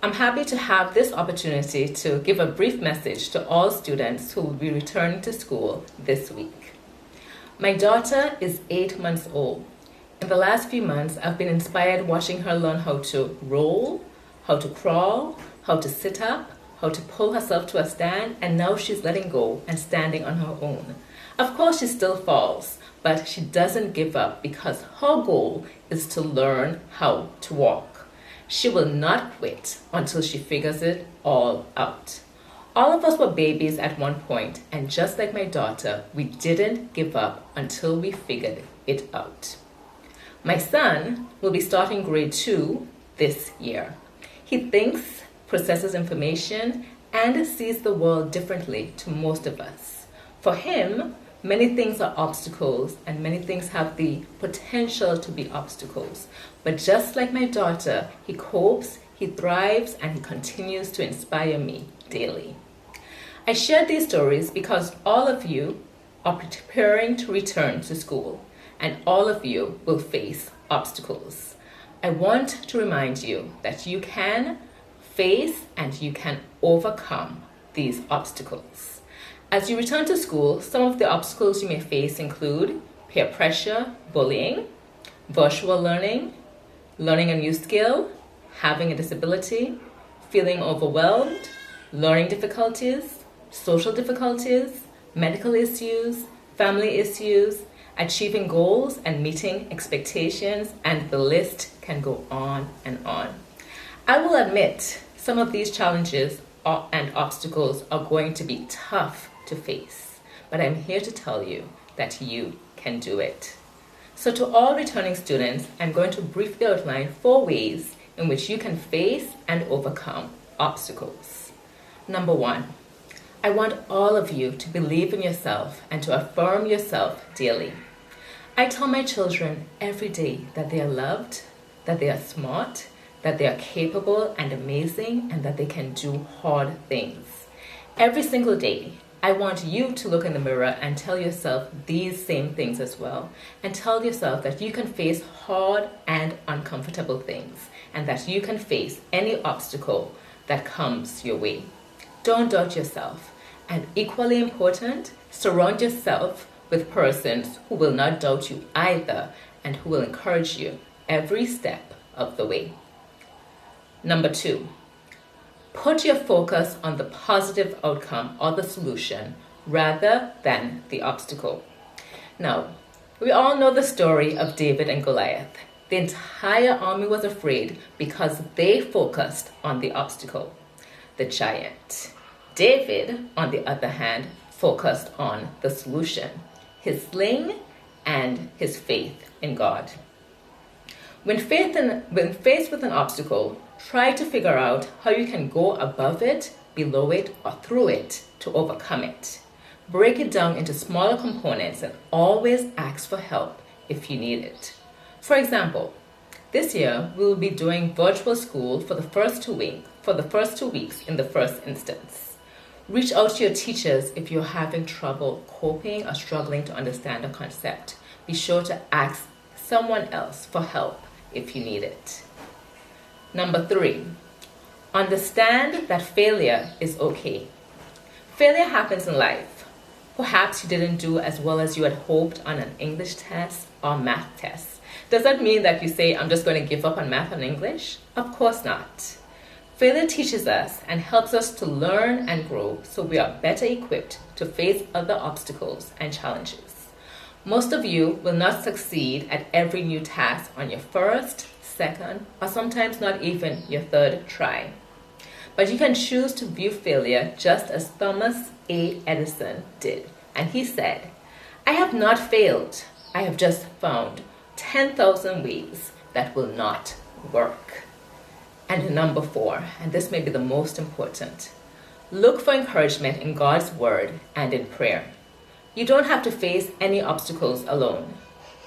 I'm happy to have this opportunity to give a brief message to all students who will be returning to school this week. My daughter is 8 months old. In the last few months, I've been inspired watching her learn how to roll, how to crawl, how to sit up, how to pull herself to a stand, and now she's letting go and standing on her own. Of course, she still falls, but she doesn't give up because her goal is to learn how to walk. She will not quit until she figures it all out. All of us were babies at one point, and just like my daughter, we didn't give up until we figured it out. My son will be starting grade 2 this year. He thinks, processes information, and sees the world differently to most of us. For him, many things are obstacles, and many things have the potential to be obstacles. But just like my daughter, he copes, he thrives, and he continues to inspire me daily. I share these stories because all of you are preparing to return to school, and all of you will face obstacles. I want to remind you that you can face and you can overcome these obstacles. As you return to school, some of the obstacles you may face include peer pressure, bullying, virtual learning, learning a new skill, having a disability, feeling overwhelmed, learning difficulties, social difficulties, medical issues, family issues, achieving goals and meeting expectations, and the list can go on and on. I will admit some of these challenges and obstacles are going to be tough to face, but I'm here to tell you that you can do it. So to all returning students, I'm going to briefly outline 4 ways in which you can face and overcome obstacles. Number 1, I want all of you to believe in yourself and to affirm yourself daily. I tell my children every day that they are loved, that they are smart, that they are capable and amazing, and that they can do hard things. Every single day, I want you to look in the mirror and tell yourself these same things as well. And tell yourself that you can face hard and uncomfortable things, and that you can face any obstacle that comes your way. Don't doubt yourself. And equally important, surround yourself with persons who will not doubt you either and who will encourage you every step of the way. Number 2, put your focus on the positive outcome or the solution rather than the obstacle. Now, we all know the story of David and Goliath. The entire army was afraid because they focused on the obstacle, the giant. David, on the other hand, focused on the solution, his sling and his faith in God. When faced with an obstacle, try to figure out how you can go above it, below it, or through it to overcome it. Break it down into smaller components and always ask for help if you need it. For example, this year we will be doing virtual school for the first 2 weeks in the first instance. Reach out to your teachers if you're having trouble coping or struggling to understand a concept. Be sure to ask someone else for help if you need it. Number 3, understand that failure is okay. Failure happens in life. Perhaps you didn't do as well as you had hoped on an English test or math test. Does that mean that you say, I'm just going to give up on math and English? Of course not. Failure teaches us and helps us to learn and grow so we are better equipped to face other obstacles and challenges. Most of you will not succeed at every new task on your first, second, or sometimes not even your 3rd try. But you can choose to view failure just as Thomas A. Edison did. And he said, I have not failed. I have just found 10,000 ways that will not work. And number 4, and this may be the most important, look for encouragement in God's word and in prayer. You don't have to face any obstacles alone.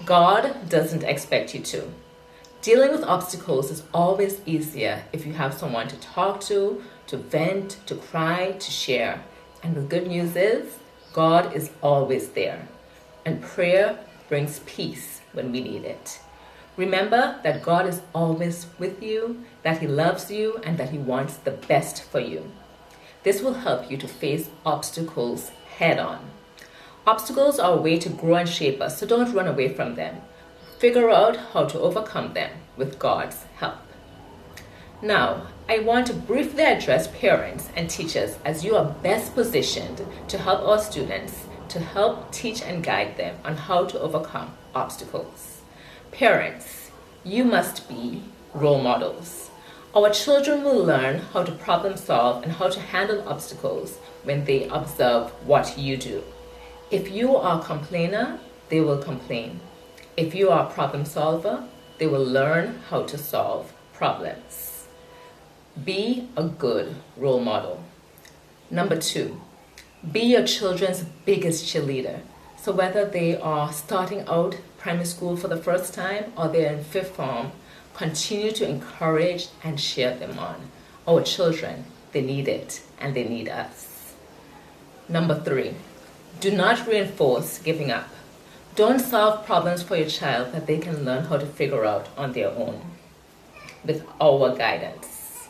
God doesn't expect you to. Dealing with obstacles is always easier if you have someone to talk to vent, to cry, to share. And the good news is, God is always there. And prayer brings peace when we need it. Remember that God is always with you, that He loves you, and that He wants the best for you. This will help you to face obstacles head on. Obstacles are a way to grow and shape us, so don't run away from them. Figure out how to overcome them with God's help. Now, I want to briefly address parents and teachers as you are best positioned to help our students, to help teach and guide them on how to overcome obstacles. Parents, you must be role models. Our children will learn how to problem solve and how to handle obstacles when they observe what you do. If you are a complainer, they will complain. If you are a problem solver, they will learn how to solve problems. Be a good role model. Number 2, be your children's biggest cheerleader. So whether they are starting out primary school for the first time or they're in 5th form, continue to encourage and cheer them on. Our children, they need it and they need us. Number 3, do not reinforce giving up. Don't solve problems for your child that they can learn how to figure out on their own with our guidance.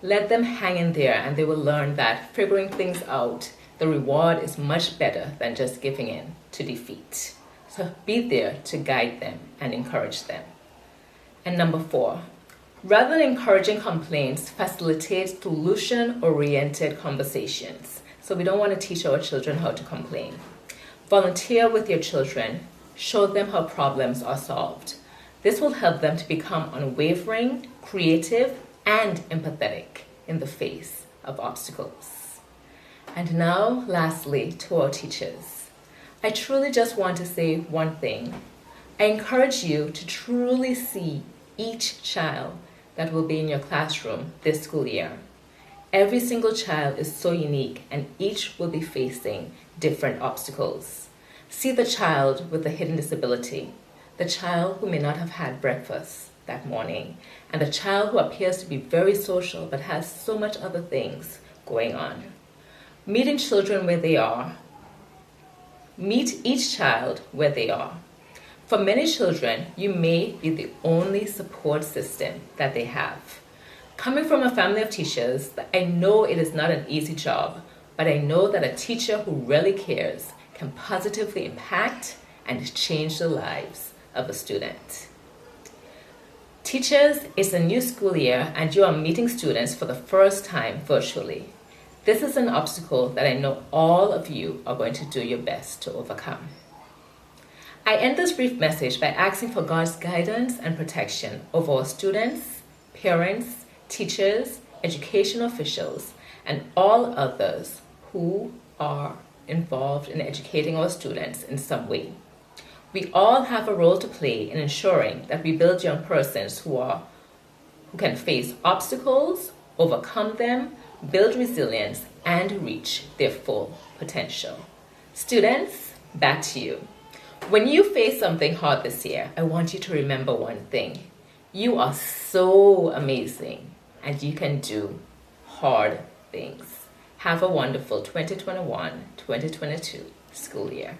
Let them hang in there and they will learn that figuring things out, the reward is much better than just giving in to defeat. So be there to guide them and encourage them. And number 4, rather than encouraging complaints, facilitate solution-oriented conversations. So we don't want to teach our children how to complain. Volunteer with your children. Show them how problems are solved. This will help them to become unwavering, creative, and empathetic in the face of obstacles. And now, lastly, to our teachers. I truly just want to say one thing. I encourage you to truly see each child that will be in your classroom this school year. Every single child is so unique and each will be facing different obstacles. See the child with a hidden disability, the child who may not have had breakfast that morning, and the child who appears to be very social but has so much other things going on. Meeting children where they are. Meet each child where they are. For many children, you may be the only support system that they have. Coming from a family of teachers, I know it is not an easy job, but I know that a teacher who really cares can positively impact and change the lives of a student. Teachers, it's a new school year and you are meeting students for the first time virtually. This is an obstacle that I know all of you are going to do your best to overcome. I end this brief message by asking for God's guidance and protection over our students, parents, teachers, education officials, and all others who are involved in educating our students in some way. We all have a role to play in ensuring that we build young persons who can face obstacles, overcome them, build resilience, and reach their full potential. Students, back to you. When you face something hard this year, I want you to remember one thing. You are so amazing and you can do hard things. Have a wonderful 2021-2022 school year.